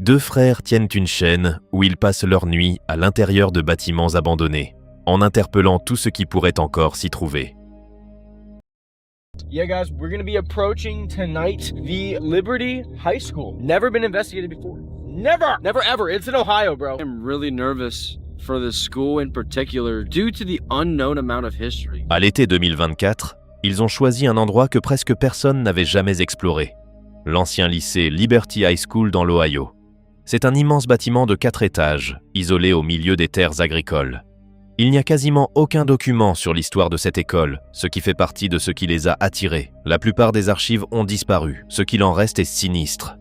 Deux frères tiennent une chaîne où ils passent leur nuit à l'intérieur de bâtiments abandonnés, en interpellant tout ce qui pourrait encore s'y trouver. Yeah, guys, we're gonna be approaching tonight the Liberty High School. Never been investigated before. Never ever. It's in Ohio, bro. I'm really nervous for this school in particular due to the unknown amount of history. À l'été 2024, ils ont choisi un endroit que presque personne n'avait jamais exploré, l'ancien lycée Liberty High School dans l'Ohio. C'est un immense bâtiment de 4 étages, isolé au milieu des terres agricoles. Il n'y a quasiment aucun document sur l'histoire de cette école, ce qui fait partie de ce qui les a attirés. La plupart des archives ont disparu, ce qu'il en reste est sinistre.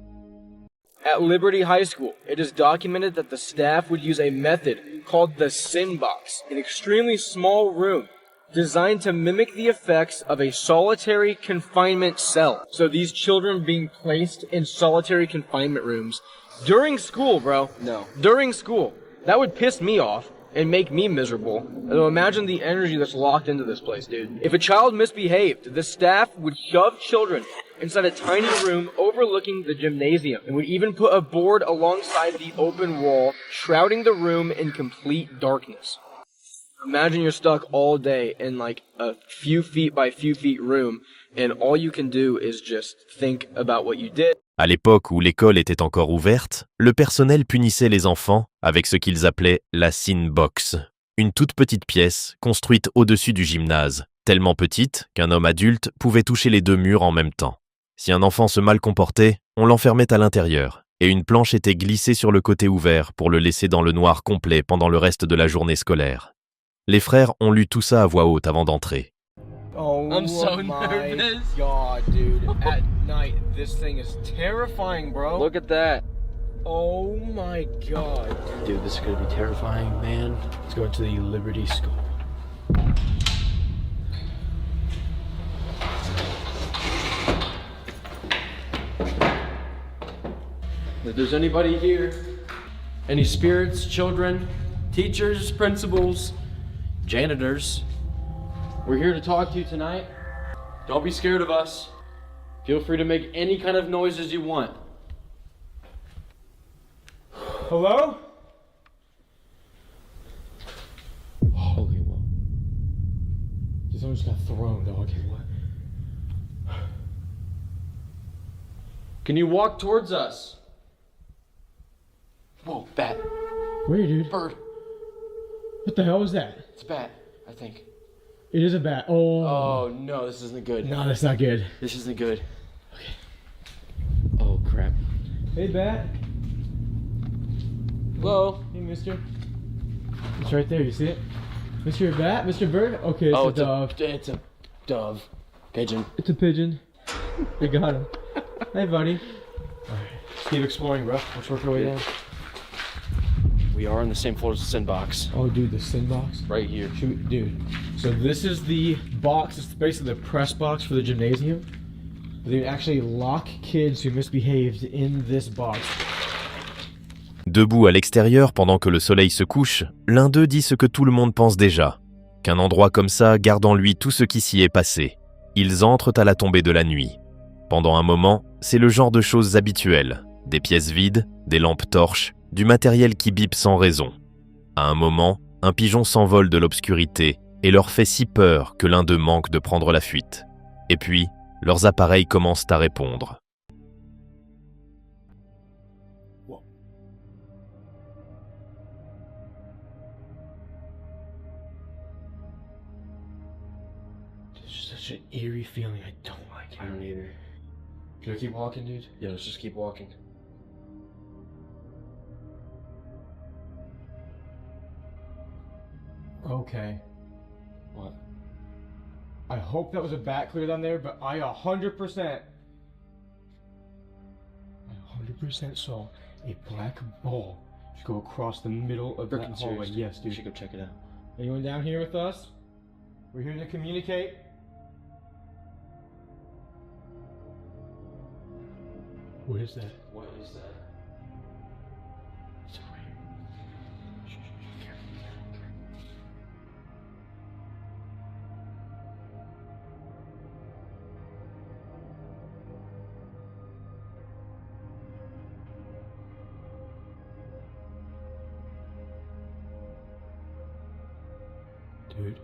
At Liberty High School, it is documented that the staff would use a method called the sin box, an extremely small room designed to mimic the effects of a solitary confinement cell. So these children being placed in solitary confinement rooms during school, bro. No. During school. That would piss me off and make me miserable. So imagine the energy that's locked into this place, dude. If a child misbehaved, the staff would shove children inside a tiny room overlooking the gymnasium and would even put a board alongside the open wall, shrouding the room in complete darkness. Imagine you're stuck all day in like a few feet by few feet room and all you can do is just think about what you did. À l'époque où l'école était encore ouverte, le personnel punissait les enfants avec ce qu'ils appelaient la sin box, une toute petite pièce construite au-dessus du gymnase, tellement petite qu'un homme adulte pouvait toucher les deux murs en même temps. Si un enfant se mal comportait, on l'enfermait à l'intérieur, et une planche était glissée sur le côté ouvert pour le laisser dans le noir complet pendant le reste de la journée scolaire. Les frères ont lu tout ça à voix haute avant d'entrer. Oh, I'm so my nervous. God, dude. At night, this thing is terrifying, bro. Look at that. Oh my God. Dude, this is gonna be terrifying, man. Let's go to the Liberty School. If there's anybody here, any spirits, children, teachers, principals, janitors, we're here to talk to you tonight. Don't be scared of us. Feel free to make any kind of noises you want. Hello? Holy whoa. Someone just got thrown, dog. What? Can you walk towards us? Whoa, bat. Where, dude? Bird. What the hell was that? It's a bat, I think. It is a bat. Oh. Oh no, this isn't good. No, that's not good. This isn't good. Okay. Oh crap. Hey, bat. Hello? Hey, mister. It's right there. You see it? Mr. Bat? Mr. Bird? Okay, it's Oh, a dove. it's a dove. Pigeon. It's a pigeon. We got him. Hey, buddy. Alright. Let's keep exploring, bro. Let's work our way down. We are in the same floor as the sin box. Oh, dude, the sin box? Right here. Dude. So this is the box. It's basically the press box for the gymnasium. They actually lock kids who misbehaved in this box. Debout à l'extérieur pendant que le soleil se couche, l'un d'eux dit ce que tout le monde pense déjà, qu'un endroit comme ça garde en lui tout ce qui s'y est passé. Ils entrent à la tombée de la nuit. Pendant un moment, c'est le genre de choses habituelles, des pièces vides, des lampes torches, du matériel qui bip sans raison. À un moment, un pigeon s'envole de l'obscurité et leur fait si peur que l'un d'eux manque de prendre la fuite. Et puis, leurs appareils commencent à répondre. It's such an eerie feeling. I don't like it. I don't either. Can I keep walking, dude? Yeah, let's just keep walking. Okay. What? I hope that was a bat clear down there, but I 100% saw a black ball just go across the middle of that Freaking hallway. serious. Yes, We dude. should go check it out. Anyone down here with us? We're here to communicate. What is that? What is that? It's over here. Shh, shh, shh, careful. Dude.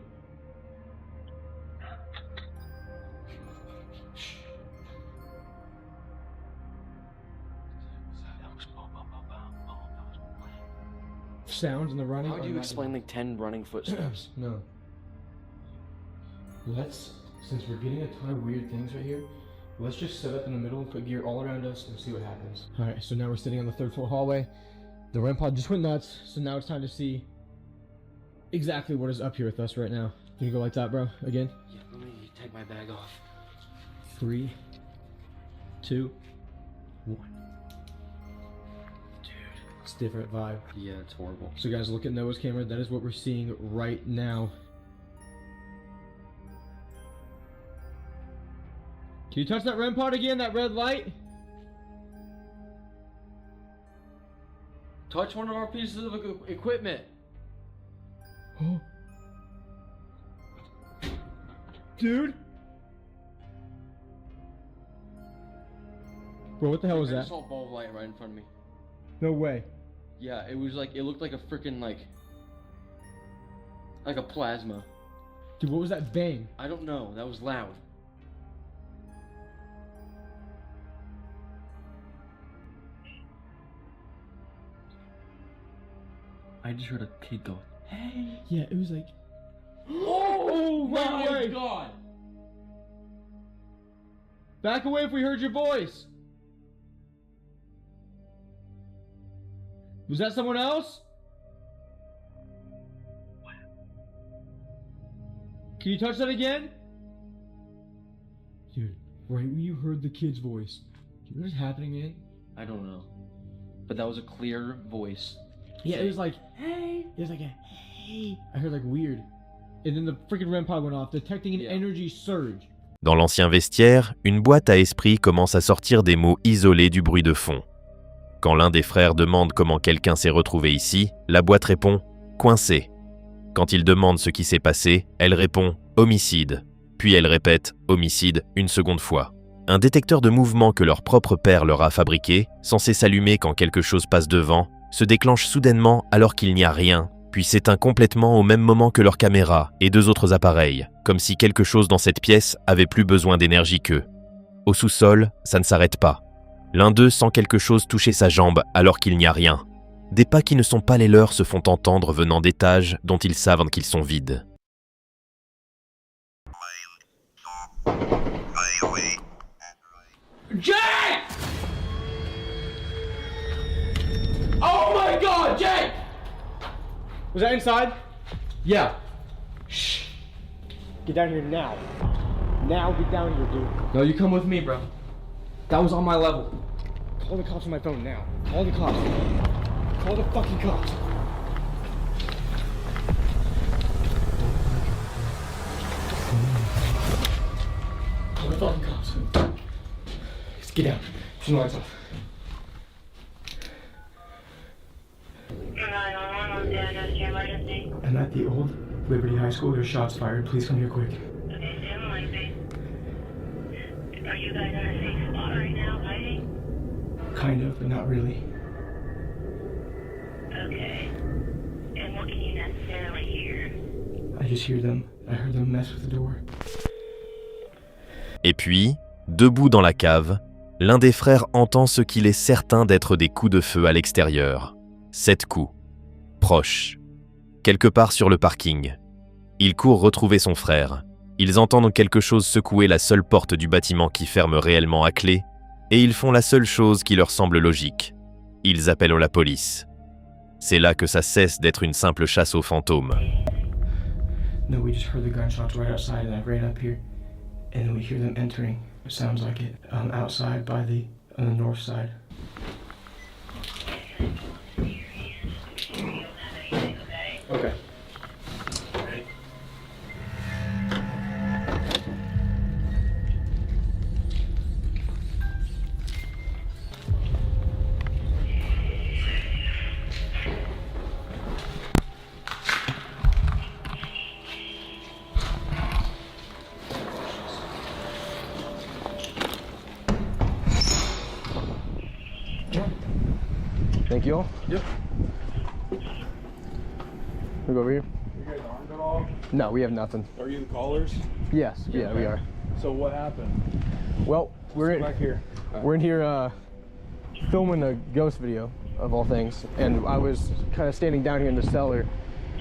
Sounds in the running. How do you explain like 10 running footsteps? No. Since we're getting a ton of weird things right here, let's just set up in the middle and put gear all around us and see what happens. Alright, so now we're sitting on the 3rd floor hallway. The REM pod just went nuts, so now it's time to see exactly what is up here with us right now. Can you go like that, bro? Again? Yeah, let me take my bag off. 3, 2, 1. Dude. It's a different vibe. Yeah, it's horrible. So guys, look at Noah's camera. That is what we're seeing right now. Can you touch that REM pod again, that red light? Touch one of our pieces of equipment. Oh. Dude. Bro, what the hell was I that? saw a ball of light right in front of me. No way. Yeah, it was like, it looked like a freaking like a plasma. Dude, what was that bang? I don't know, that was loud. I just heard a kid go, hey. Yeah, it was like... Oh my my god! Back away if we heard your voice! Was that someone else? Can you touch that again? Dude, right when you heard the kid's voice, do you know what's happening, man? I don't know. But that was a clear voice. Yeah, it was like, hey. It was like a hey. I heard like weird. And then the freaking REM pod went off, detecting an energy surge. Dans l'ancien vestiaire, une boîte à esprit commence à sortir des mots isolés du bruit de fond. Quand l'un des frères demande comment quelqu'un s'est retrouvé ici, la boîte répond « coincé ». Quand il demande ce qui s'est passé, elle répond « homicide ». Puis elle répète « homicide » une seconde fois. Un détecteur de mouvement que leur propre père leur a fabriqué, censé s'allumer quand quelque chose passe devant, se déclenche soudainement alors qu'il n'y a rien, puis s'éteint complètement au même moment que leur caméra et 2 autres appareils, comme si quelque chose dans cette pièce avait plus besoin d'énergie qu'eux. Au sous-sol, ça ne s'arrête pas. L'un d'eux sent quelque chose toucher sa jambe alors qu'il n'y a rien. Des pas qui ne sont pas les leurs se font entendre venant d'étages dont ils savent qu'ils sont vides. Jake! Oh my god, Jake! Was that inside? Yeah. Shh. Get down here now. Now get down here, dude. No, you come with me, bro. That was on my level. Call the cops on my phone now. Call the cops. Call the fucking cops. Call the fucking cops. Just get down. Turn the lights off. 911, what's your emergency? I'm at the old Liberty High School. There's shots fired. Please come here quick. Okay, stand by, please. Are you guys in a safe spot right now, fighting? Kind of, but not really. Okay. And what can you necessarily hear? I just hear them. I heard them mess with the door. Et puis, debout dans la cave, l'un des frères entend ce qu'il est certain d'être des coups de feu à l'extérieur. 7 coups. Proches. Quelque part sur le parking. Il court retrouver son frère. Ils entendent quelque chose secouer la seule porte du bâtiment qui ferme réellement à clé, et ils font la seule chose qui leur semble logique. Ils appellent la police. C'est là que ça cesse d'être une simple chasse aux fantômes. No, we just heard the gunshots right outside and I ran up here. And then we hear them entering. It sounds like it. Outside by on the north side. Okay. Thank you all. Yep. We go over here. You're guys armed at all? No, we have nothing. Are you the callers? Yes, yeah, we are. So what happened? Well, we're Back here. in here filming a ghost video of all things, and I was kind of standing down here in the cellar,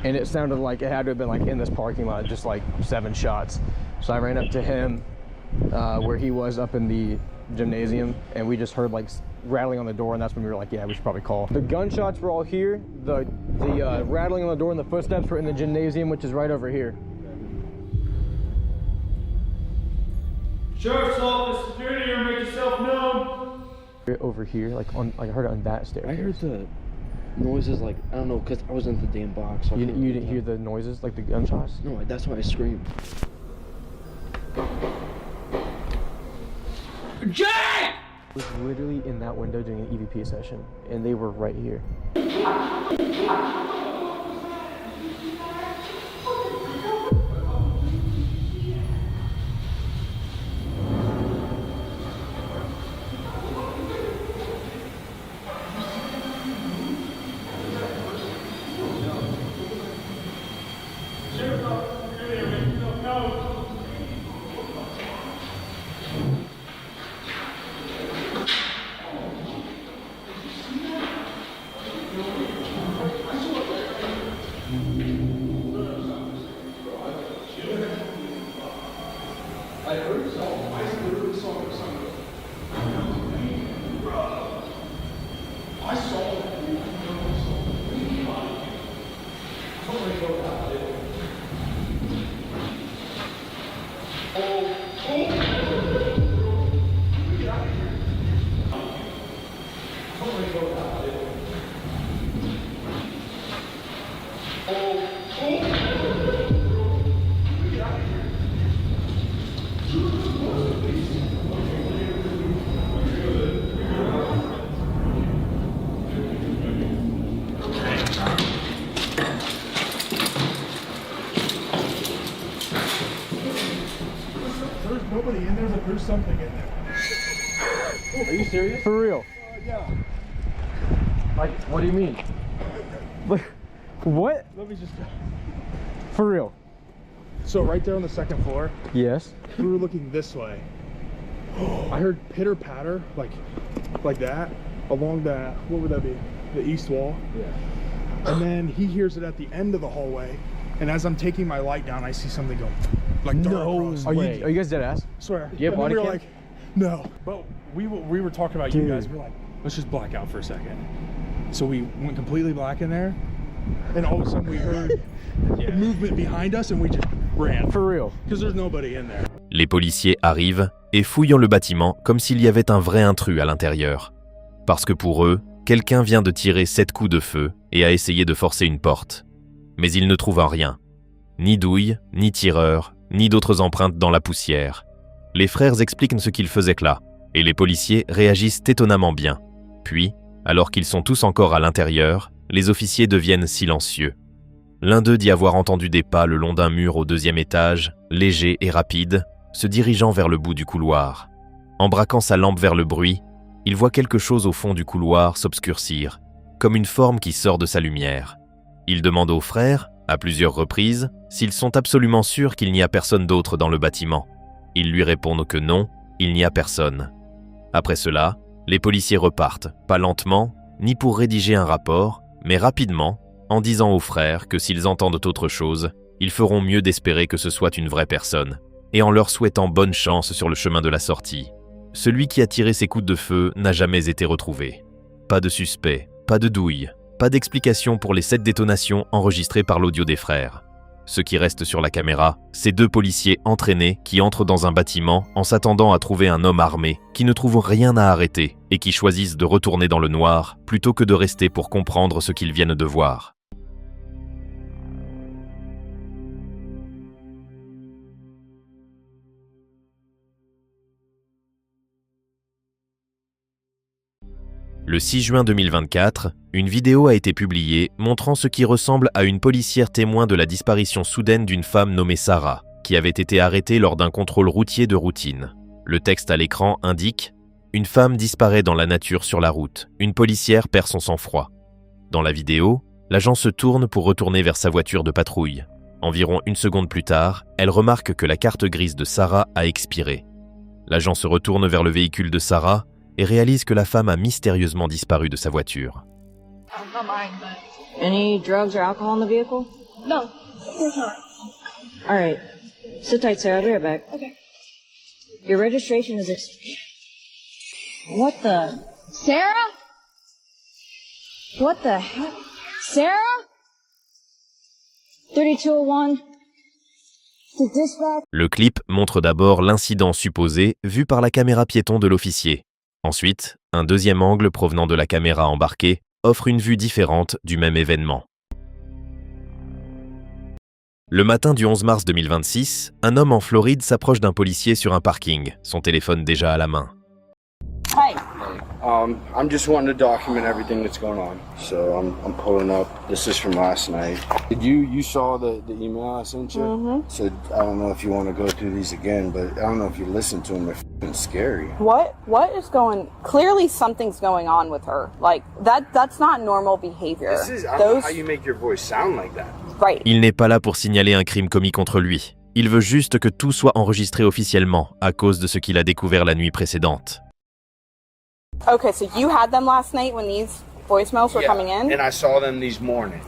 and it sounded like it had to have been like in this parking lot, just like 7 shots. So I ran up to him where he was up in the gymnasium, and we just heard like rattling on the door, and that's when we were like, yeah, we should probably call. The gunshots were all here. The rattling on the door and the footsteps were in the gymnasium, which is right over here. Sheriff's office, security here, make yourself known. Over here, like I heard it on that staircase. I heard the noises, like, I don't know, because I was in the damn box. So You didn't hear the noises, like the gunshots? No, that's why I screamed. I was literally in that window doing an EVP session, and they were right here. There's nobody in there, but there's something in there. Are you serious? For real? Yeah. Like, what do you mean? Like, what? Let me just. For real? So right there on the second floor, Yes. we were looking this way. I heard pitter patter, like that, along the, what would that be? The east wall. Yeah. And then he hears it at the end of the hallway. And as I'm taking my light down, I see something go like dart across. Are you guys dead ass? Swear. Do you have And then body we were cam? like, no. But we were talking about Dude. you guys. We're like, let's just black out for a second. So we went completely black in there, and all of a sudden we heard movement behind us, and we just ran. For real? Because there's nobody in there. Les policiers arrivent et fouillent le bâtiment comme s'il y avait un vrai intrus à l'intérieur. Parce que pour eux, quelqu'un vient de tirer 7 coups de feu et a essayé de forcer une porte. Mais ils ne trouvent rien. Ni douille, ni tireur, ni d'autres empreintes dans la poussière. Les frères expliquent ce qu'ils faisaient là, et les policiers réagissent étonnamment bien. Puis, alors qu'ils sont tous encore à l'intérieur, les officiers deviennent silencieux. L'un d'eux dit avoir entendu des pas le long d'un mur au 2e étage, légers et rapides, se dirigeant vers le bout du couloir. En braquant sa lampe vers le bruit, il voit quelque chose au fond du couloir s'obscurcir, comme une forme qui sort de sa lumière. Il demande aux frères, à plusieurs reprises, s'ils sont absolument sûrs qu'il n'y a personne d'autre dans le bâtiment. Ils lui répondent que non, il n'y a personne. Après cela, les policiers repartent, pas lentement, ni pour rédiger un rapport, mais rapidement, en disant aux frères que s'ils entendent autre chose, ils feront mieux d'espérer que ce soit une vraie personne, et en leur souhaitant bonne chance sur le chemin de la sortie. Celui qui a tiré ces coups de feu n'a jamais été retrouvé. Pas de suspect, pas de douille, pas d'explication pour les 7 détonations enregistrées par l'audio des frères. Ce qui reste sur la caméra, c'est 2 policiers entraînés qui entrent dans un bâtiment en s'attendant à trouver un homme armé qui ne trouve rien à arrêter et qui choisissent de retourner dans le noir plutôt que de rester pour comprendre ce qu'ils viennent de voir. Le 6 juin 2024, une vidéo a été publiée montrant ce qui ressemble à une policière témoin de la disparition soudaine d'une femme nommée Sarah, qui avait été arrêtée lors d'un contrôle routier de routine. Le texte à l'écran indique « Une femme disparaît dans la nature sur la route. Une policière perd son sang-froid. » Dans la vidéo, l'agent se tourne pour retourner vers sa voiture de patrouille. Environ une seconde plus tard, elle remarque que la carte grise de Sarah a expiré. L'agent se retourne vers le véhicule de Sarah et réalise que la femme a mystérieusement disparu de sa voiture. Any drugs or alcohol in the vehicle? No, of course not. All right. Sit tight, Sarah. I'll be right back. Okay. Your registration is What the? Sarah? What the heck? Sarah? 3201. The dispatch. Le clip montre d'abord l'incident supposé vu par la caméra piéton de l'officier. Ensuite, un deuxième angle provenant de la caméra embarquée offre une vue différente du même événement. Le matin du 11 mars 2026, un homme en Floride s'approche d'un policier sur un parking, son téléphone déjà à la main. Hi. I'm just wanting to document everything that's going on. So I'm pulling up. This is from last night. You saw the email I sent you? Mm-hmm. So I don't know if you want to go through these again, but I don't know if you listened to them. They're f***ing scary. What is going? Clearly something's going on with her. Like that's not normal behavior. I don't know how you make your voice sound like that. Right. Il n'est pas là pour signaler un crime commis contre lui. Il veut juste que tout soit enregistré officiellement à cause de ce qu'il a découvert la nuit précédente. Okay, so you had them last night when these voicemails were coming in? And I saw them this morning.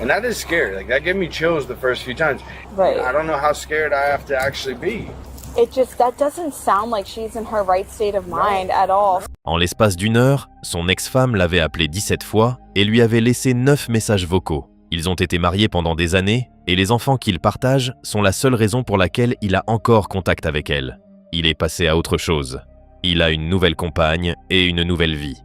And that is scary. Like that gave me chills the first few times. Right. I don't know how scared I have to actually be. That doesn't sound like she's in her right state of mind at all. En l'espace d'une heure, son ex-femme l'avait appelé 17 fois et lui avait laissé 9 messages vocaux. Ils ont été mariés pendant des années et les enfants qu'ils partagent sont la seule raison pour laquelle il a encore contact avec elle. Il est passé à autre chose. Il a une nouvelle compagne et une nouvelle vie.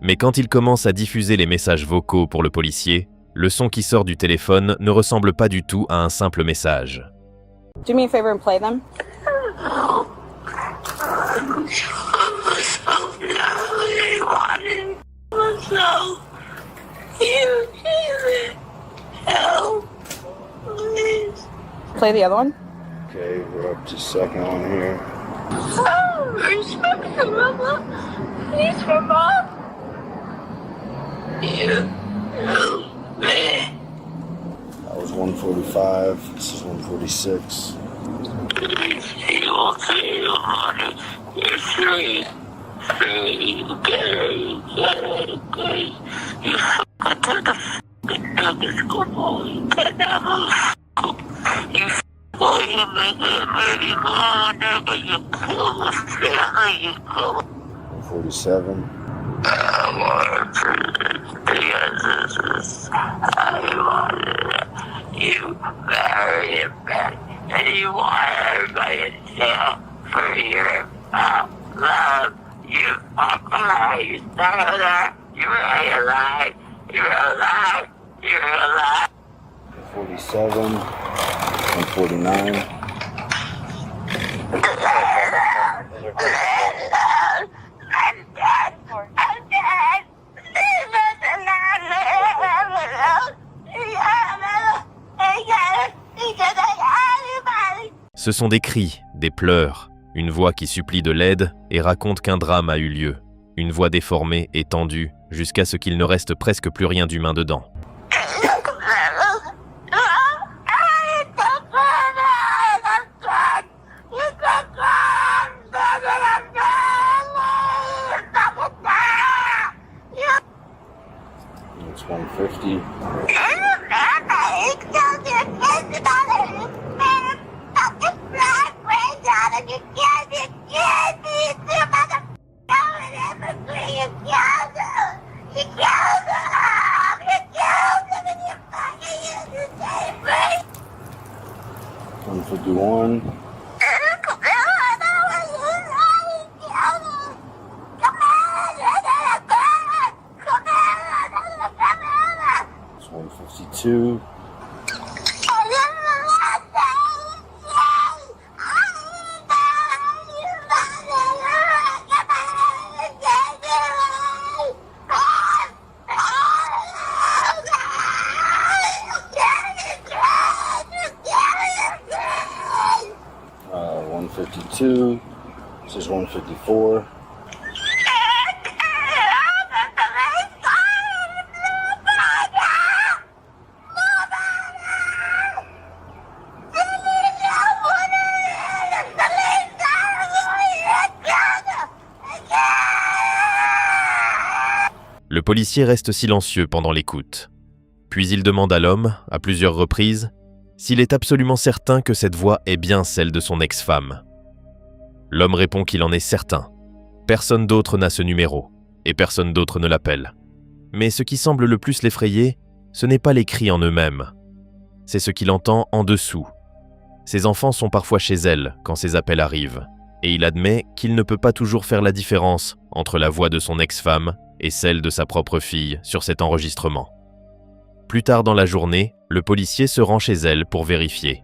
Mais quand il commence à diffuser les messages vocaux pour le policier, le son qui sort du téléphone ne ressemble pas du tout à un simple message. Do me a favor and play them. Play the other one. Okay, we're up to second one here. Please for mom. That was 145. This is 146. $147. You married him back, and you want everybody to jail for your love. You are alive. You know that. You're alive. You're alive. You're alive. 47. 149. I'm dead. I'm dead. Leave us alone. Ce sont des cris, des pleurs, une voix qui supplie de l'aide et raconte qu'un drame a eu lieu. Une voix déformée et tendue jusqu'à ce qu'il ne reste presque plus rien d'humain dedans. It's 150. $151. It's $152. $152. This is $154. Le policier reste silencieux pendant l'écoute. Puis il demande à l'homme, à plusieurs reprises, s'il est absolument certain que cette voix est bien celle de son ex-femme. L'homme répond qu'il en est certain. Personne d'autre n'a ce numéro, et personne d'autre ne l'appelle. Mais ce qui semble le plus l'effrayer, ce n'est pas les cris en eux-mêmes. C'est ce qu'il entend en dessous. Ses enfants sont parfois chez elle quand ces appels arrivent, et il admet qu'il ne peut pas toujours faire la différence entre la voix de son ex-femme et celle de sa propre fille sur cet enregistrement. Plus tard dans la journée, le policier se rend chez elle pour vérifier.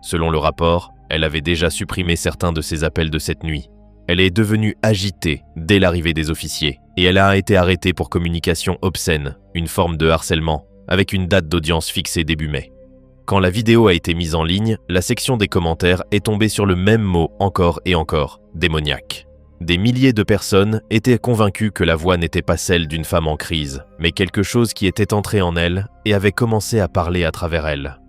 Selon le rapport, elle avait déjà supprimé certains de ses appels de cette nuit. Elle est devenue agitée dès l'arrivée des officiers et elle a été arrêtée pour communication obscène, une forme de harcèlement, avec une date d'audience fixée début mai. Quand la vidéo a été mise en ligne, la section des commentaires est tombée sur le même mot encore et encore, démoniaque. Des milliers de personnes étaient convaincues que la voix n'était pas celle d'une femme en crise, mais quelque chose qui était entré en elle et avait commencé à parler à travers elle.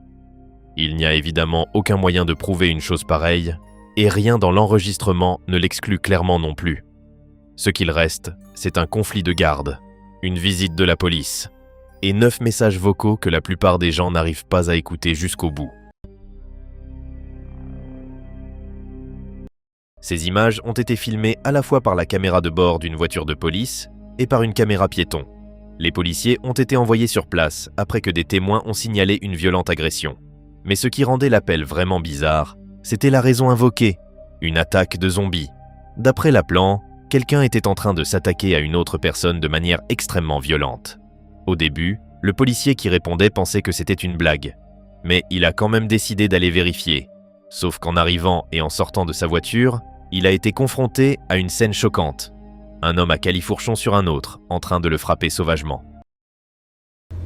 Il n'y a évidemment aucun moyen de prouver une chose pareille, et rien dans l'enregistrement ne l'exclut clairement non plus. Ce qu'il reste, c'est un conflit de garde, une visite de la police, et 9 messages vocaux que la plupart des gens n'arrivent pas à écouter jusqu'au bout. Ces images ont été filmées à la fois par la caméra de bord d'une voiture de police et par une caméra piéton. Les policiers ont été envoyés sur place après que des témoins ont signalé une violente agression. Mais ce qui rendait l'appel vraiment bizarre, c'était la raison invoquée, une attaque de zombies. D'après l'appelant, quelqu'un était en train de s'attaquer à une autre personne de manière extrêmement violente. Au début, le policier qui répondait pensait que c'était une blague. Mais il a quand même décidé d'aller vérifier. Sauf qu'en arrivant et en sortant de sa voiture, il a été confronté à une scène choquante. Un homme à califourchon sur un autre, en train de le frapper sauvagement.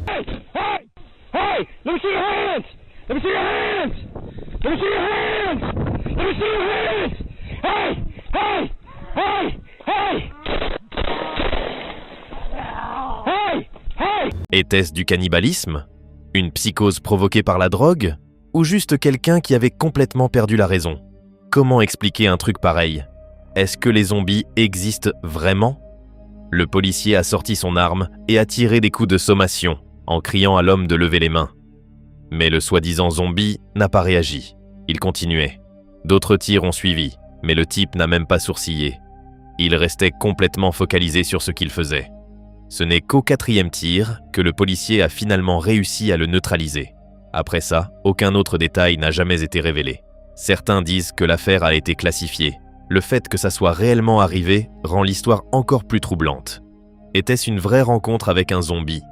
Hey! Hey! Hey! Let me see your hands! Let me see your hands! Let me see your hands! Let me see your hands! Hey! Hey! Hey! Hey! Hey! Hey! Était-ce du cannibalisme? Une psychose provoquée par la drogue? Ou juste quelqu'un qui avait complètement perdu la raison? Comment expliquer un truc pareil? Est-ce que les zombies existent vraiment? Le policier a sorti son arme et a tiré des coups de sommation, en criant à l'homme de lever les mains. Mais le soi-disant zombie n'a pas réagi. Il continuait. D'autres tirs ont suivi, mais le type n'a même pas sourcillé. Il restait complètement focalisé sur ce qu'il faisait. Ce n'est qu'au 4e tir que le policier a finalement réussi à le neutraliser. Après ça, aucun autre détail n'a jamais été révélé. Certains disent que l'affaire a été classifiée. Le fait que ça soit réellement arrivé rend l'histoire encore plus troublante. Était-ce une vraie rencontre avec un zombie?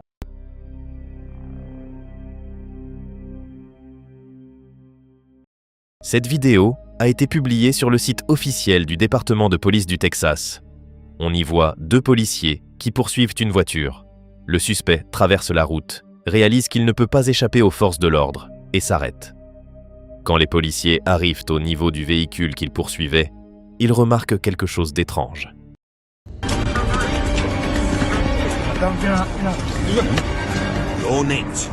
Cette vidéo a été publiée sur le site officiel du département de police du Texas. On y voit 2 policiers qui poursuivent une voiture. Le suspect traverse la route, réalise qu'il ne peut pas échapper aux forces de l'ordre et s'arrête. Quand les policiers arrivent au niveau du véhicule qu'ils poursuivaient, ils remarquent quelque chose d'étrange. You're next.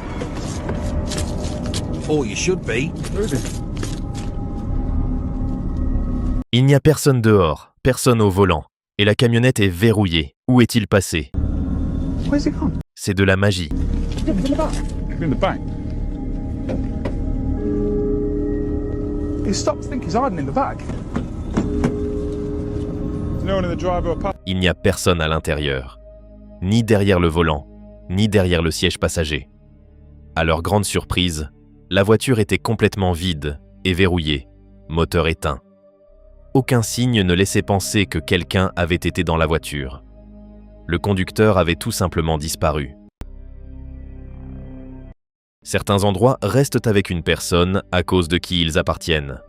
Or you should be. Il n'y a personne dehors, personne au volant, et la camionnette est verrouillée. Où est-il passé? C'est de la magie. Il n'y a personne à l'intérieur, ni derrière le volant, ni derrière le siège passager. À leur grande surprise, la voiture était complètement vide et verrouillée, moteur éteint. Aucun signe ne laissait penser que quelqu'un avait été dans la voiture. Le conducteur avait tout simplement disparu. Certains endroits restent avec une personne à cause de qui ils appartiennent.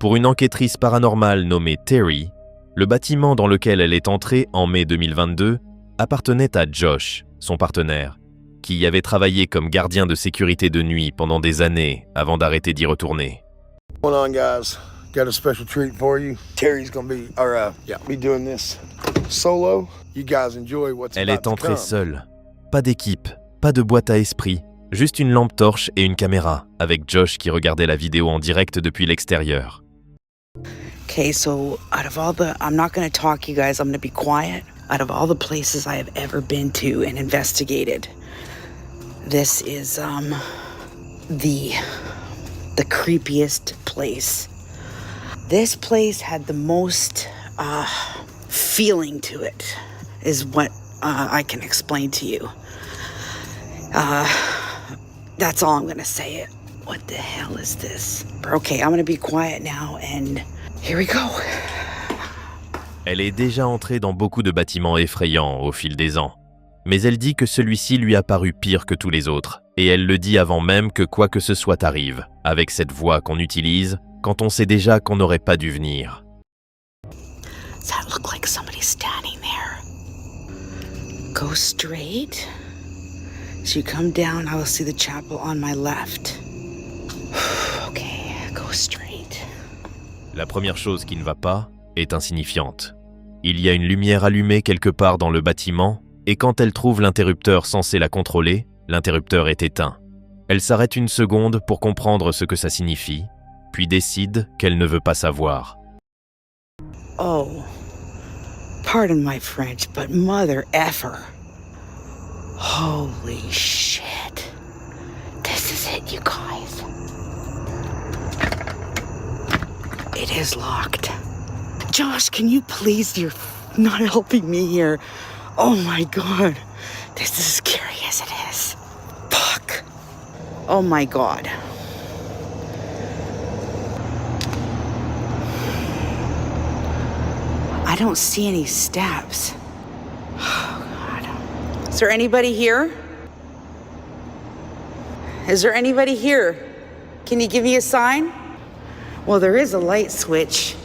Pour une enquêtrice paranormale nommée Terry, le bâtiment dans lequel elle est entrée en mai 2022 appartenait à Josh, son partenaire, qui y avait travaillé comme gardien de sécurité de nuit pendant des années avant d'arrêter d'y retourner. What's going on, guys? Got a special treat for you. Terry's gonna be doing this solo. You guys enjoy what's Elle about est to entrée come. seule. Pas d'équipe, pas de boîte à esprit, juste une lampe torche et une caméra, avec Josh qui regardait la vidéo en direct depuis l'extérieur. Okay, so out of all the, I'm not gonna talk, you guys. I'm gonna be quiet. out of all the places I have ever been to and investigated, this is the creepiest place. This place had the most feeling to it, is what I can explain to you. That's all I'm gonna say. What the hell is this? Okay, I'm gonna be quiet now and here we go. Elle est déjà entrée dans beaucoup de bâtiments effrayants au fil des ans. Mais elle dit que celui-ci lui a paru pire que tous les autres. Et elle le dit avant même que quoi que ce soit arrive, avec cette voix qu'on utilise quand on sait déjà qu'on n'aurait pas dû venir. Does that look like somebody standing there? Go straight. So you come down, I will see the chapel on my left. Okay, go straight. La première chose qui ne va pas est insignifiante. Il y a une lumière allumée quelque part dans le bâtiment et quand elle trouve l'interrupteur censé la contrôler, l'interrupteur est éteint. Elle s'arrête une seconde pour comprendre ce que ça signifie, puis décide qu'elle ne veut pas savoir. Oh, pardon my French, but mother effer. Holy shit. This is it, you guys. It is locked. Josh, can you please, you're not helping me here. Oh my God. This is as scary as it is. Fuck. Oh my God. I don't see any steps. Oh God. Is there anybody here? Is there anybody here? Can you give me a sign? Well, there is a light switch.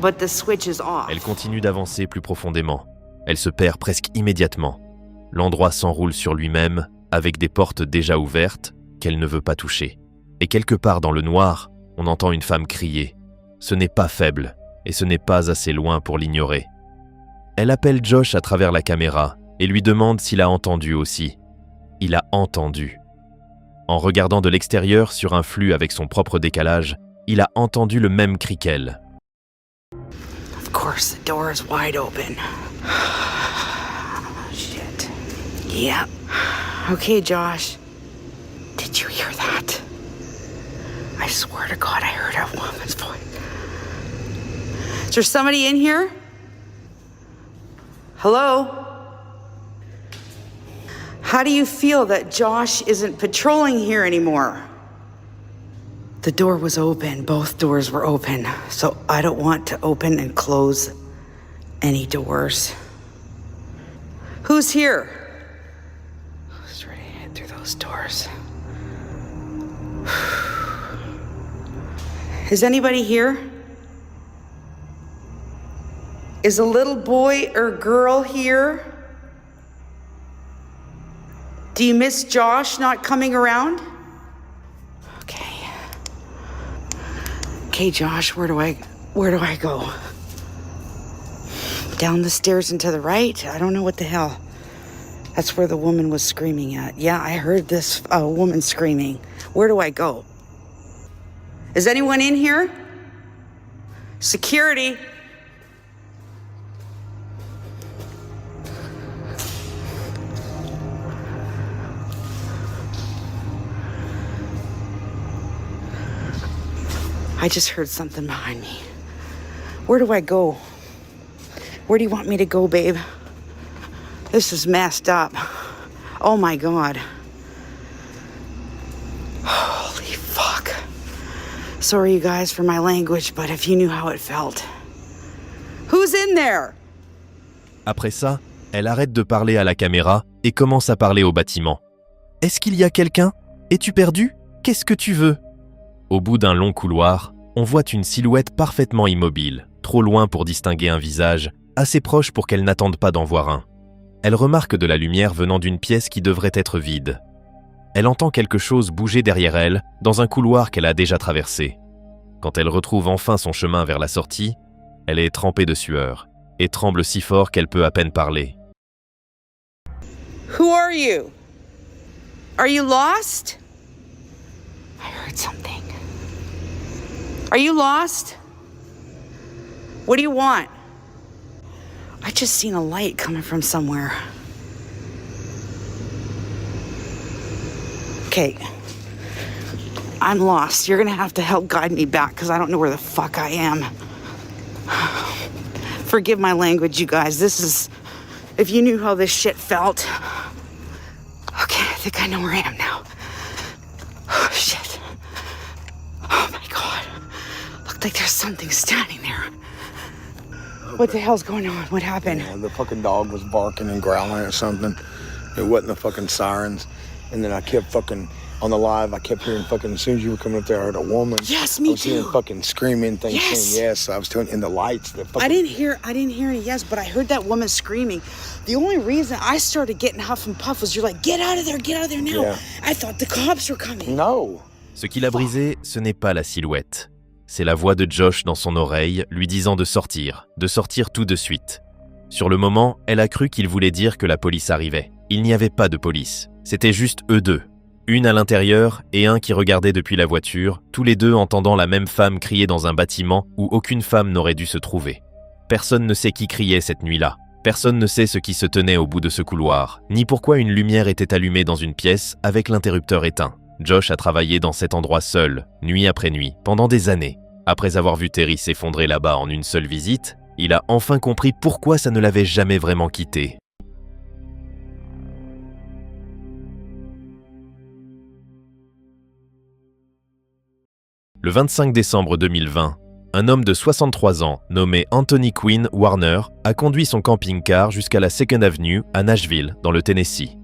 But the switch is off. Elle continue d'avancer plus profondément. Elle se perd presque immédiatement. L'endroit s'enroule sur lui-même, avec des portes déjà ouvertes qu'elle ne veut pas toucher. Et quelque part dans le noir, on entend une femme crier. Ce n'est pas faible, et ce n'est pas assez loin pour l'ignorer. Elle appelle Josh à travers la caméra et lui demande s'il a entendu aussi. Il a entendu. En regardant de l'extérieur sur un flux avec son propre décalage, il a entendu le même cri qu'elle. Of course, the door is wide open. Shit. Yeah. Okay, Josh. Did you hear that? I swear to God, I heard a woman's voice. Is there somebody in here? Hello? How do you feel that Josh isn't patrolling here anymore? The door was open. Both doors were open. So I don't want to open and close any doors. Who's here? Who's ready to head through those doors? Is anybody here? Is a little boy or girl here? Do you miss Josh not coming around? Okay, Josh, where do I go? Down the stairs and to the right? I don't know what the hell. That's where the woman was screaming at. Yeah, I heard this woman screaming. Where do I go? Is anyone in here? Security. I just heard something behind me. Where do I go? Where do you want me to go, babe? This is messed up. Oh my God. Holy fuck. Sorry, you guys, for my language, but if you knew how it felt. Who's in there? Après ça, elle arrête de parler à la caméra et commence à parler au bâtiment. « Est-ce qu'il y a quelqu'un? Es-tu perdu? Qu'est-ce que tu veux ?» Au bout d'un long couloir, on voit une silhouette parfaitement immobile, trop loin pour distinguer un visage, assez proche pour qu'elle n'attende pas d'en voir un. Elle remarque de la lumière venant d'une pièce qui devrait être vide. Elle entend quelque chose bouger derrière elle, dans un couloir qu'elle a déjà traversé. Quand elle retrouve enfin son chemin vers la sortie, elle est trempée de sueur et tremble si fort qu'elle peut à peine parler. Who are you? Are you lost? I heard something. Are you lost? What do you want? I just seen a light coming from somewhere. Okay. I'm lost. You're gonna have to help guide me back because I don't know where the fuck I am. Forgive my language, you guys. This is... If you knew how this shit felt... Okay, I think I know where I am now. Oh, shit. Oh, my God. Looked like there's something standing there. Okay. What the hell's going on? What happened? Yeah, the fucking dog was barking and growling or something. It wasn't the fucking sirens. And then I kept fucking... On the live, I kept hearing fucking, as soon as you were coming up there, I heard a woman. Yes, me I was too. hearing fucking screaming things, Yes. saying yes. I was telling, in the lights. The fucking, I didn't hear any yes, but I heard that woman screaming. The only reason I started getting huff and puff was you're like, get out of there now. Yeah. I thought the cops were coming. No. Ce qui l'a brisé, ce n'est pas la silhouette. C'est la voix de Josh dans son oreille, lui disant de sortir tout de suite. Sur le moment, elle a cru qu'il voulait dire que la police arrivait. Il n'y avait pas de police. C'était juste eux deux. Une à l'intérieur et un qui regardait depuis la voiture, tous les deux entendant la même femme crier dans un bâtiment où aucune femme n'aurait dû se trouver. Personne ne sait qui criait cette nuit-là. Personne ne sait ce qui se tenait au bout de ce couloir, ni pourquoi une lumière était allumée dans une pièce avec l'interrupteur éteint. Josh a travaillé dans cet endroit seul, nuit après nuit, pendant des années. Après avoir vu Terry s'effondrer là-bas en une seule visite, il a enfin compris pourquoi ça ne l'avait jamais vraiment quitté. Le 25 décembre 2020, un homme de 63 ans, nommé Anthony Quinn Warner, a conduit son camping-car jusqu'à la Second Avenue à Nashville, dans le Tennessee.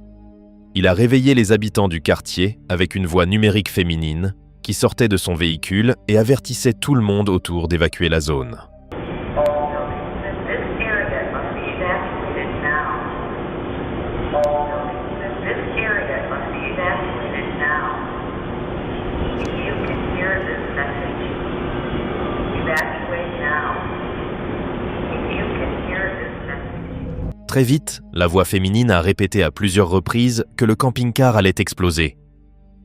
Il a réveillé les habitants du quartier avec une voix numérique féminine qui sortait de son véhicule et avertissait tout le monde autour d'évacuer la zone. Très vite, la voix féminine a répété à plusieurs reprises que le camping-car allait exploser.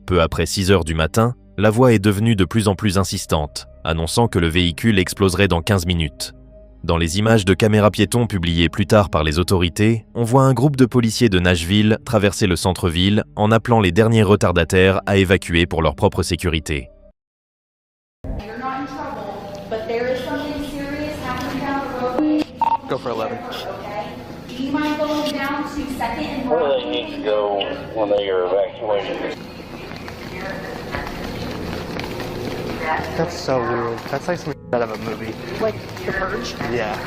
Peu après 6 heures du matin, la voix est devenue de plus en plus insistante, annonçant que le véhicule exploserait dans 15 minutes. Dans les images de caméras piétons publiées plus tard par les autorités, on voit un groupe de policiers de Nashville traverser le centre-ville en appelant les derniers retardataires à évacuer pour leur propre sécurité. Go for 11. Do you mind going down to second and Where they need to go when they are evacuated. That's so weird. That's like something out of a movie. Like The Purge? Yeah.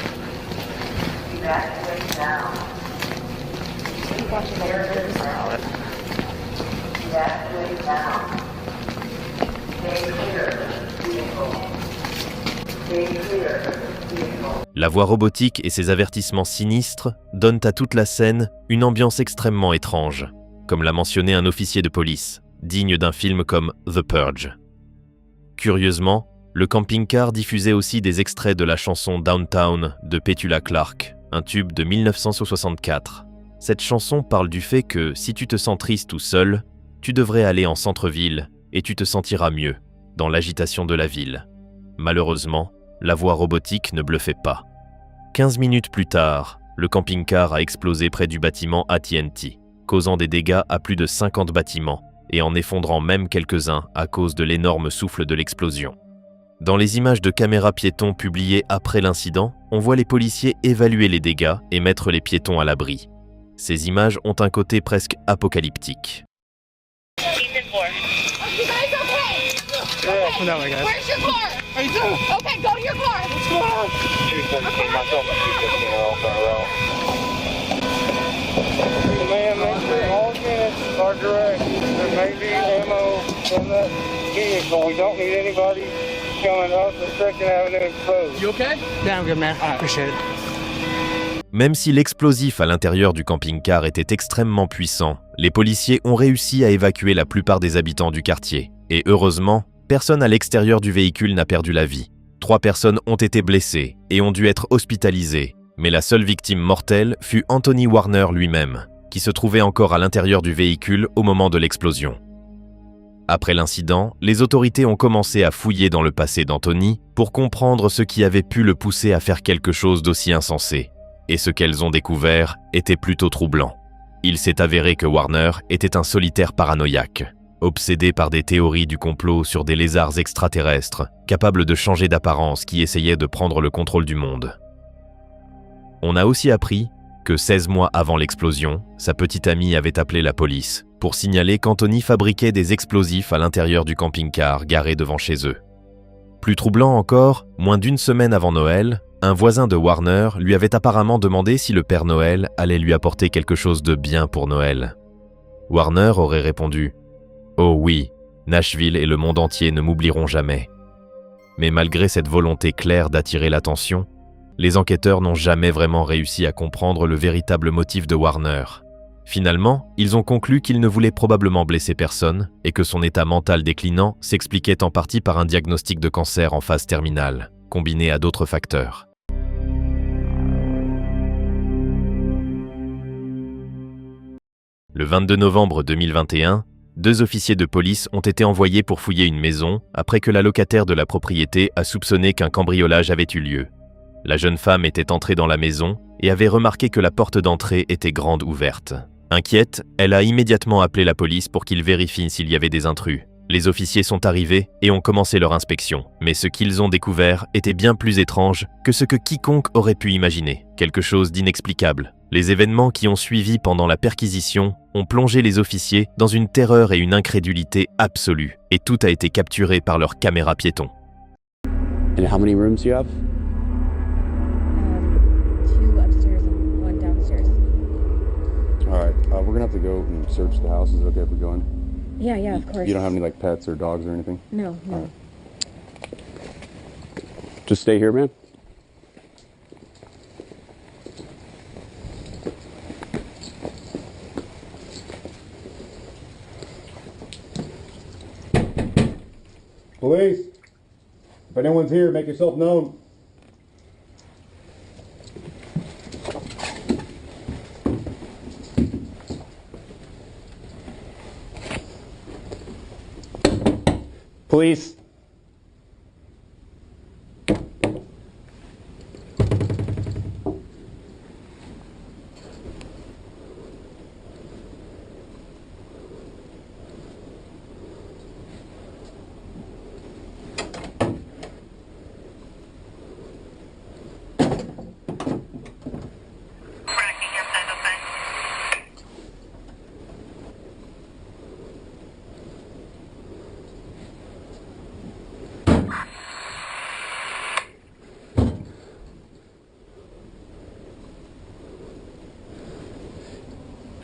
Evacuate now. Keep watching the videos. Evacuate now. Stay clear. Stay clear. La voix robotique et ses avertissements sinistres donnent à toute la scène une ambiance extrêmement étrange, comme l'a mentionné un officier de police, digne d'un film comme The Purge. Curieusement, le camping-car diffusait aussi des extraits de la chanson Downtown de Petula Clark, un tube de 1964. Cette chanson parle du fait que si tu te sens triste ou seul, tu devrais aller en centre-ville et tu te sentiras mieux, dans l'agitation de la ville. Malheureusement, la voix robotique ne bluffait pas. 15 minutes plus tard, le camping-car a explosé près du bâtiment AT&T, causant des dégâts à plus de 50 bâtiments et en effondrant même quelques-uns à cause de l'énorme souffle de l'explosion. Dans les images de caméras piétons publiées après l'incident, on voit les policiers évaluer les dégâts et mettre les piétons à l'abri. Ces images ont un côté presque apocalyptique. Where's your car? Okay, go to your car. What's going on? 217, myself and 215 are off on a route. Man, make sure all units are direct. There may be ammo in that vehicle. We don't need anybody coming up the 2nd Avenue exposed. You okay? Yeah, I'm good, man. I appreciate it. Même si l'explosif à l'intérieur du camping-car était extrêmement puissant, les policiers ont réussi à évacuer la plupart des habitants du quartier. Et heureusement, personne à l'extérieur du véhicule n'a perdu la vie. 3 personnes ont été blessées et ont dû être hospitalisées, mais la seule victime mortelle fut Anthony Warner lui-même, qui se trouvait encore à l'intérieur du véhicule au moment de l'explosion. Après l'incident, les autorités ont commencé à fouiller dans le passé d'Anthony pour comprendre ce qui avait pu le pousser à faire quelque chose d'aussi insensé. Et ce qu'elles ont découvert était plutôt troublant. Il s'est avéré que Warner était un solitaire paranoïaque, obsédé par des théories du complot sur des lézards extraterrestres, capables de changer d'apparence qui essayaient de prendre le contrôle du monde. On a aussi appris que 16 mois avant l'explosion, sa petite amie avait appelé la police pour signaler qu'Anthony fabriquait des explosifs à l'intérieur du camping-car garé devant chez eux. Plus troublant encore, moins d'une semaine avant Noël, un voisin de Warner lui avait apparemment demandé si le Père Noël allait lui apporter quelque chose de bien pour Noël. Warner aurait répondu « Oh oui, Nashville et le monde entier ne m'oublieront jamais. » Mais malgré cette volonté claire d'attirer l'attention, les enquêteurs n'ont jamais vraiment réussi à comprendre le véritable motif de Warner. Finalement, ils ont conclu qu'il ne voulait probablement blesser personne et que son état mental déclinant s'expliquait en partie par un diagnostic de cancer en phase terminale, combiné à d'autres facteurs. Le 22 novembre 2021, 2 officiers de police ont été envoyés pour fouiller une maison après que la locataire de la propriété a soupçonné qu'un cambriolage avait eu lieu. La jeune femme était entrée dans la maison et avait remarqué que la porte d'entrée était grande ouverte. Inquiète, elle a immédiatement appelé la police pour qu'ils vérifient s'il y avait des intrus. Les officiers sont arrivés et ont commencé leur inspection, mais ce qu'ils ont découvert était bien plus étrange que ce que quiconque aurait pu imaginer, quelque chose d'inexplicable. Les événements qui ont suivi pendant la perquisition ont plongé les officiers dans une terreur et une incrédulité absolue, et tout a été capturé par leurs caméras piétons. And how many rooms do you have? 2 upstairs and 1 downstairs. All right, we're gonna have to go and search the house. Is it okay if we go in? Yeah, of course. You don't have any like pets or dogs or anything? No. All right. Just stay here, man. Police, if anyone's here, make yourself known. Police.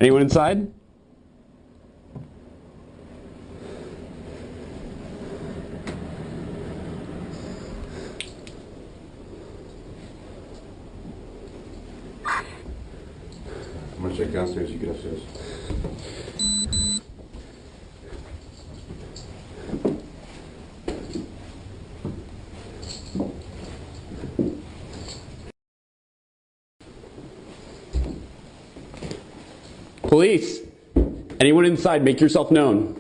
Anyone inside? I'm gonna check downstairs, you get upstairs. Police! Anyone inside, make yourself known.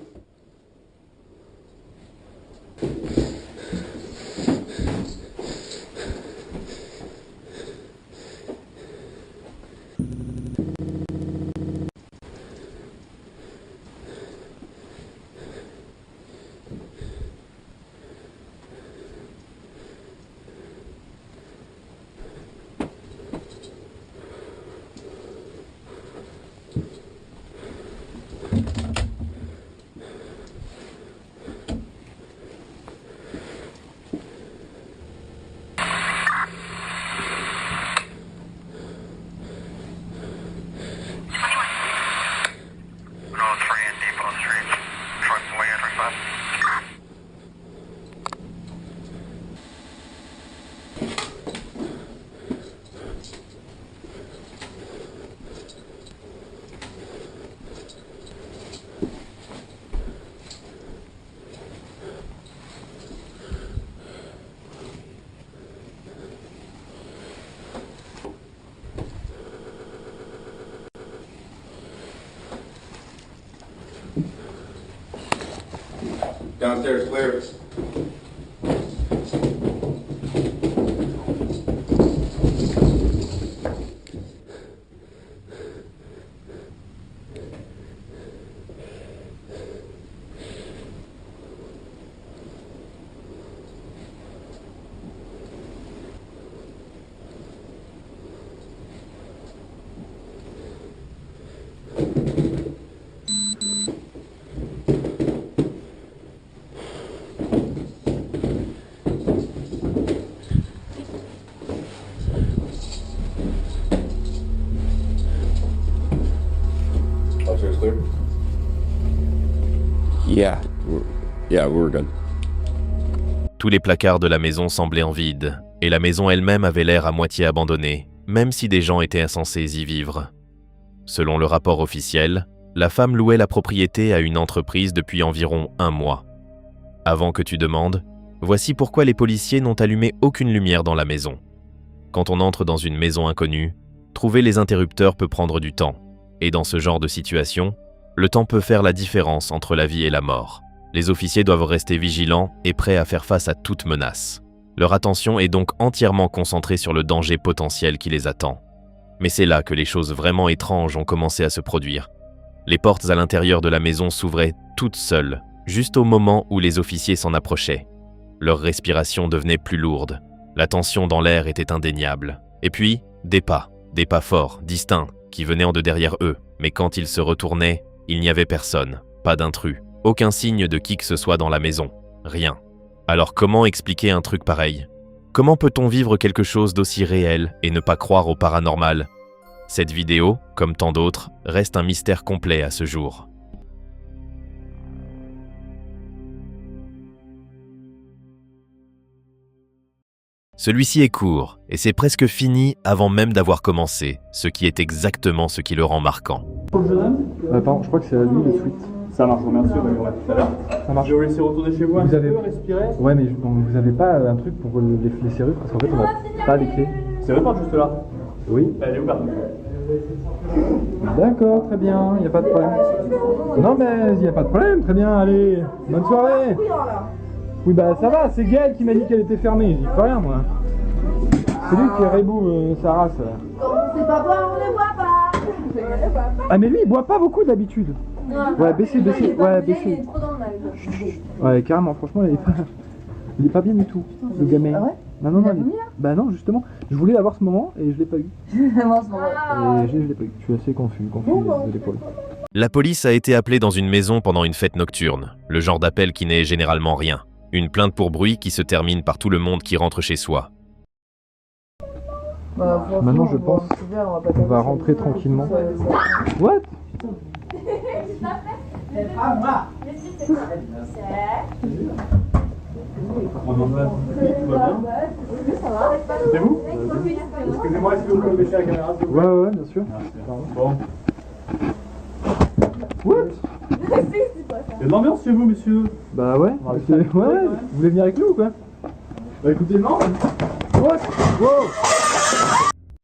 Downstairs clear. Yeah, we're good. Tous les placards de la maison semblaient en vide, et la maison elle-même avait l'air à moitié abandonnée, même si des gens étaient censés y vivre. Selon le rapport officiel, la femme louait la propriété à une entreprise depuis environ 1 mois. Avant que tu demandes, voici pourquoi les policiers n'ont allumé aucune lumière dans la maison. Quand on entre dans une maison inconnue, trouver les interrupteurs peut prendre du temps, et dans ce genre de situation, le temps peut faire la différence entre la vie et la mort. Les officiers doivent rester vigilants et prêts à faire face à toute menace. Leur attention est donc entièrement concentrée sur le danger potentiel qui les attend. Mais c'est là que les choses vraiment étranges ont commencé à se produire. Les portes à l'intérieur de la maison s'ouvraient toutes seules, juste au moment où les officiers s'en approchaient. Leur respiration devenait plus lourde. La tension dans l'air était indéniable. Et puis, des pas forts, distincts, qui venaient en de derrière eux. Mais quand ils se retournaient, il n'y avait personne, pas d'intrus, aucun signe de qui que ce soit dans la maison, rien. Alors comment expliquer un truc pareil? Comment peut-on vivre quelque chose d'aussi réel et ne pas croire au paranormal? Cette vidéo, comme tant d'autres, reste un mystère complet à ce jour. Celui-ci est court, et c'est presque fini avant même d'avoir commencé, ce qui est exactement ce qui le rend marquant. Pardon, je crois que c'est à lui le suite. Ça marche, merci, on va y tout à l'heure. Ça marche. Je vais vous laisser retourner chez vous un Vous petit avez... peu, respirer. Ouais, mais vous avez pas un truc pour les serrures? Parce qu'en fait, on n'a pas les clés. C'est votre porte juste là? Oui. Elle est ouverte. D'accord, très bien, il n'y a pas de problème. Non mais il n'y a pas de problème, très bien, allez, bonne soirée. Oui bah ça va, c'est Gaël qui m'a dit qu'elle était fermée, j'y peux rien moi. C'est lui qui rébou sa race. C'est pas boire, on ne boit pas. Ah mais lui il boit pas beaucoup d'habitude. Ouais, baissez. Ouais, carrément, franchement il est pas bien du tout, le gamin. Ah ouais? Non, bah non, justement, je voulais avoir ce moment et je l'ai pas eu. Moi, ce moment. Et je l'ai pas eu, je suis assez confus de l'épaule. La police a été appelée dans une maison pendant une fête nocturne, le genre d'appel qui n'est généralement rien. Une plainte pour bruit qui se termine par tout le monde qui rentre chez soi. Maintenant je pense qu'on va rentrer tranquillement. What? C'est vous? Excusez-moi, est-ce que vous pouvez baisser la caméra? Ouais, bien sûr. Bon. What? Il y a de l'ambiance chez vous, monsieur? Bah ouais, ouais, vous voulez venir avec nous ou quoi? Bah écoutez, non. What? Wow.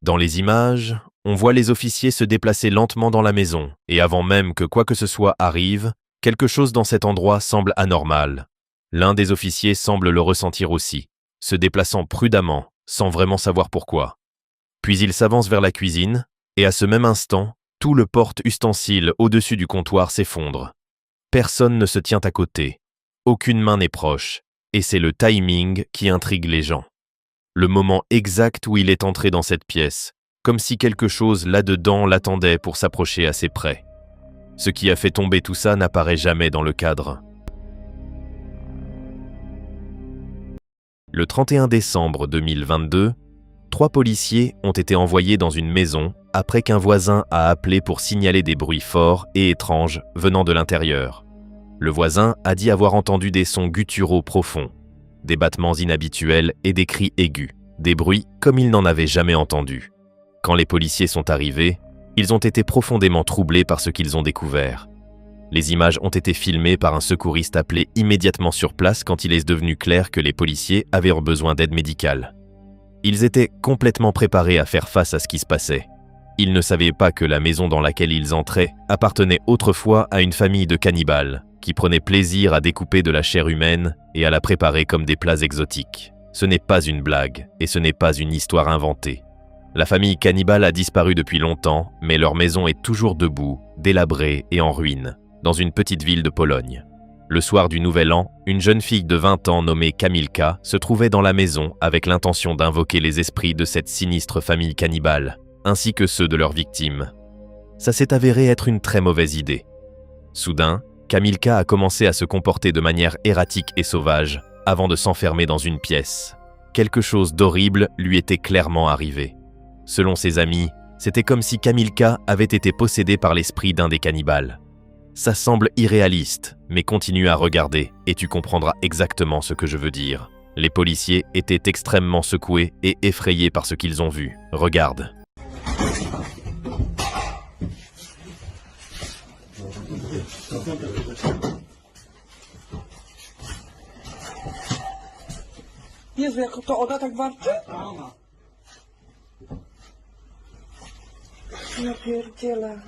Dans les images, on voit les officiers se déplacer lentement dans la maison, et avant même que quoi que ce soit arrive, quelque chose dans cet endroit semble anormal. L'un des officiers semble le ressentir aussi, se déplaçant prudemment, sans vraiment savoir pourquoi. Puis il s'avance vers la cuisine, et à ce même instant, tout le porte-ustensile au-dessus du comptoir s'effondre. Personne ne se tient à côté, aucune main n'est proche, et c'est le timing qui intrigue les gens. Le moment exact où il est entré dans cette pièce, comme si quelque chose là-dedans l'attendait pour s'approcher assez près. Ce qui a fait tomber tout ça n'apparaît jamais dans le cadre. Le 31 décembre 2022, 3 policiers ont été envoyés dans une maison après qu'un voisin a appelé pour signaler des bruits forts et étranges venant de l'intérieur. Le voisin a dit avoir entendu des sons gutturaux profonds, des battements inhabituels et des cris aigus, des bruits comme il n'en avait jamais entendu. Quand les policiers sont arrivés, ils ont été profondément troublés par ce qu'ils ont découvert. Les images ont été filmées par un secouriste appelé immédiatement sur place quand il est devenu clair que les policiers avaient besoin d'aide médicale. Ils étaient complètement préparés à faire face à ce qui se passait. Ils ne savaient pas que la maison dans laquelle ils entraient appartenait autrefois à une famille de cannibales qui prenaient plaisir à découper de la chair humaine et à la préparer comme des plats exotiques. Ce n'est pas une blague et ce n'est pas une histoire inventée. La famille cannibale a disparu depuis longtemps, mais leur maison est toujours debout, délabrée et en ruine, dans une petite ville de Pologne. Le soir du Nouvel An, une jeune fille de 20 ans nommée Kamilka se trouvait dans la maison avec l'intention d'invoquer les esprits de cette sinistre famille cannibale, ainsi que ceux de leurs victimes. Ça s'est avéré être une très mauvaise idée. Soudain, Kamilka a commencé à se comporter de manière erratique et sauvage, avant de s'enfermer dans une pièce. Quelque chose d'horrible lui était clairement arrivé. Selon ses amis, c'était comme si Kamilka avait été possédée par l'esprit d'un des cannibales. Ça semble irréaliste, mais continue à regarder et tu comprendras exactement ce que je veux dire. Les policiers étaient extrêmement secoués et effrayés par ce qu'ils ont vu. Regarde. Jezu, jak to Oda tak warczy? Ja pierdzielę.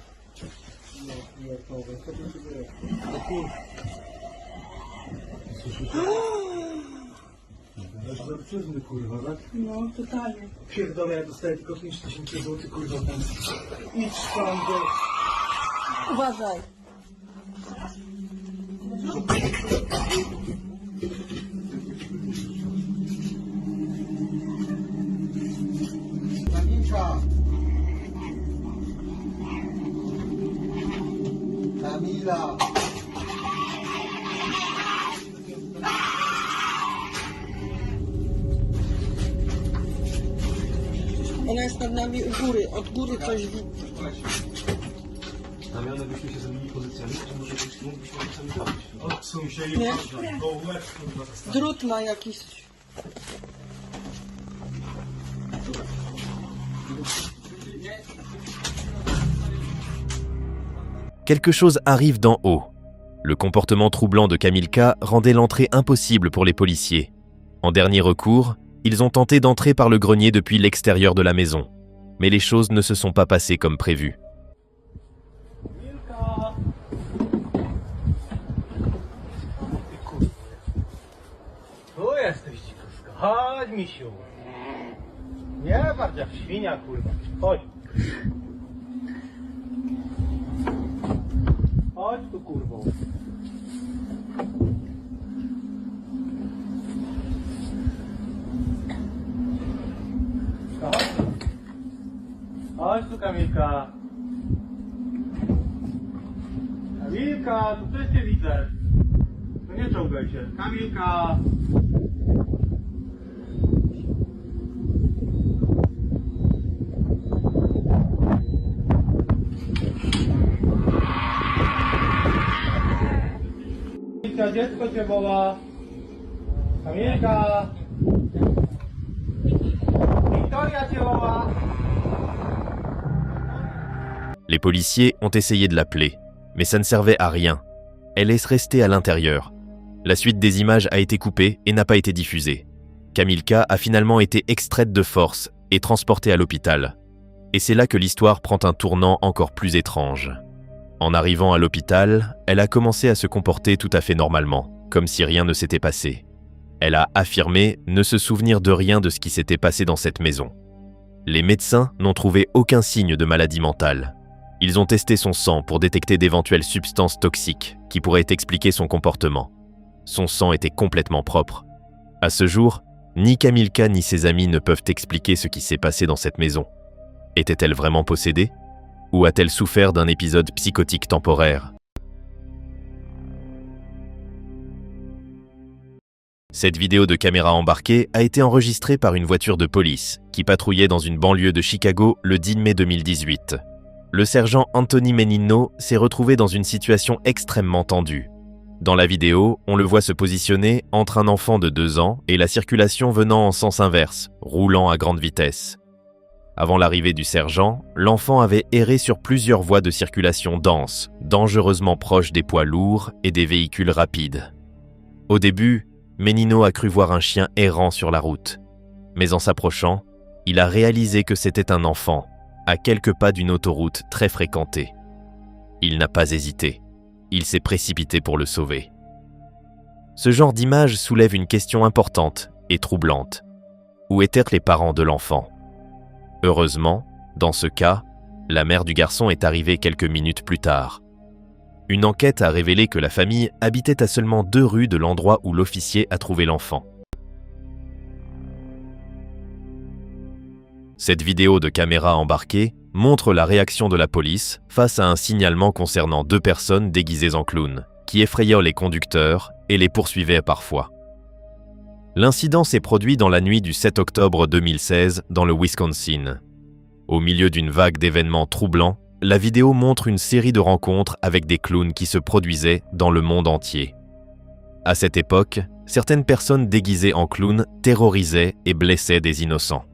Kurwa, tak? No, totalnie. Pierdolę, ja dostaję tylko 5000 zł, kurwa, tam. Idź tam do... Uważaj. Kamila! Ona jest nad nami u góry, od góry coś widzi. Damiano, byśmy się zamienili pozycjami, to może być mógłbyśmy sami zrobić. Odsuń się i Nie? można. Go łeb, kurwa. Drut ma jakiś. Quelque chose arrive d'en haut. Le comportement troublant de Kamilka rendait l'entrée impossible pour les policiers. En dernier recours, ils ont tenté d'entrer par le grenier depuis l'extérieur de la maison. Mais les choses ne se sont pas passées comme prévu. Tu jesteś, dzikuska. Chodź, misiu. Nie bardziej jak świnia, kurwa. Chodź. Chodź tu, kurwo. Chodź tu. Chodź tu, Kamilka. Kamilka, tu też cię widzę. To nie czołgaj się. Kamilka. Kamilka, dziecko cię woła. Kamilka. Wiktoria cię woła. Les policiers ont essayé de l'appeler, mais ça ne servait à rien. Elle est restée à l'intérieur. La suite des images a été coupée et n'a pas été diffusée. Kamilka a finalement été extraite de force et transportée à l'hôpital. Et c'est là que l'histoire prend un tournant encore plus étrange. En arrivant à l'hôpital, elle a commencé à se comporter tout à fait normalement, comme si rien ne s'était passé. Elle a affirmé ne se souvenir de rien de ce qui s'était passé dans cette maison. Les médecins n'ont trouvé aucun signe de maladie mentale. Ils ont testé son sang pour détecter d'éventuelles substances toxiques qui pourraient expliquer son comportement. Son sang était complètement propre. À ce jour, ni Kamilka ni ses amis ne peuvent expliquer ce qui s'est passé dans cette maison. Était-elle vraiment possédée? Ou a-t-elle souffert d'un épisode psychotique temporaire? Cette vidéo de caméra embarquée a été enregistrée par une voiture de police qui patrouillait dans une banlieue de Chicago le 10 mai 2018. Le sergent Anthony Menino s'est retrouvé dans une situation extrêmement tendue. Dans la vidéo, on le voit se positionner entre un enfant de 2 ans et la circulation venant en sens inverse, roulant à grande vitesse. Avant l'arrivée du sergent, l'enfant avait erré sur plusieurs voies de circulation denses, dangereusement proches des poids lourds et des véhicules rapides. Au début, Menino a cru voir un chien errant sur la route. Mais en s'approchant, il a réalisé que c'était un enfant, à quelques pas d'une autoroute très fréquentée. Il n'a pas hésité. Il s'est précipité pour le sauver. Ce genre d'image soulève une question importante et troublante. Où étaient les parents de l'enfant? Heureusement, dans ce cas, la mère du garçon est arrivée quelques minutes plus tard. Une enquête a révélé que la famille habitait à seulement 2 rues de l'endroit où l'officier a trouvé l'enfant. Cette vidéo de caméra embarquée montre la réaction de la police face à un signalement concernant 2 personnes déguisées en clowns, qui effrayaient les conducteurs et les poursuivaient parfois. L'incident s'est produit dans la nuit du 7 octobre 2016 dans le Wisconsin. Au milieu d'une vague d'événements troublants, la vidéo montre une série de rencontres avec des clowns qui se produisaient dans le monde entier. À cette époque, certaines personnes déguisées en clowns terrorisaient et blessaient des innocents.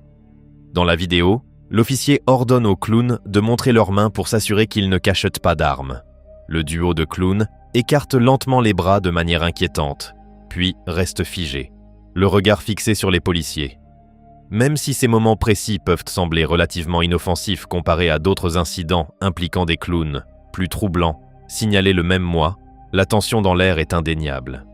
Dans la vidéo, l'officier ordonne aux clowns de montrer leurs mains pour s'assurer qu'ils ne cachetent pas d'armes. Le duo de clowns écarte lentement les bras de manière inquiétante, puis reste figé, le regard fixé sur les policiers. Même si ces moments précis peuvent sembler relativement inoffensifs comparés à d'autres incidents impliquant des clowns, plus troublants, signalés le même mois, la tension dans l'air est indéniable.